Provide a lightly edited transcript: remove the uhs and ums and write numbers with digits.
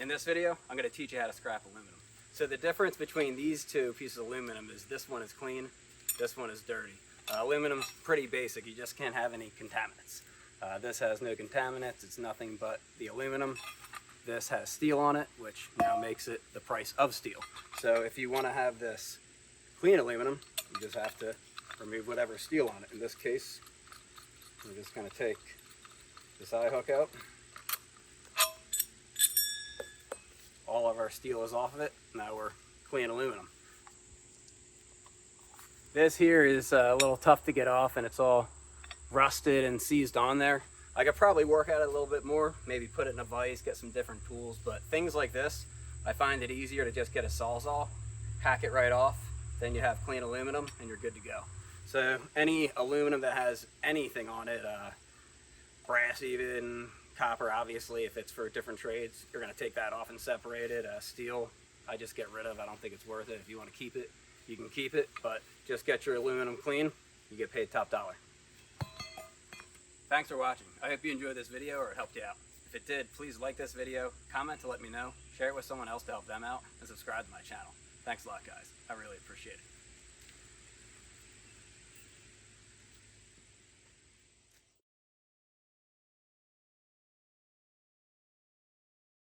In this video, I'm going to teach you how to scrap aluminum. So the difference between these two pieces of aluminum is this one is clean, this one is dirty. Aluminum's pretty basic, you just can't have any contaminants. This has no contaminants, it's nothing but the aluminum. This has steel on it, which now makes it the price of steel. So if you want to have this clean aluminum, you just have to remove whatever steel on it. In this case, we're just going to take this eye hook out. All of our steel is off of it. Now we're clean aluminum. This here is a little tough to get off, and it's all rusted and seized on there. I could probably work at it a little bit more, maybe put it in a vise, get some different tools, but things like this, I find it easier to just get a sawzall, hack it right off, then you have clean aluminum and you're good to go. So any aluminum that has anything on it, brass even, copper obviously, if it's for different trades, you're going to take that off and separate it. Steel, I just get rid of. I don't think it's worth it. If you want to keep it, you can keep it, but just get your aluminum clean, you get paid top dollar. Thanks for watching. I hope you enjoyed this video or it helped you out. If it did, please like this video, comment to let me know, share it with someone else to help them out, and subscribe to my channel. Thanks a lot, guys. I really appreciate it.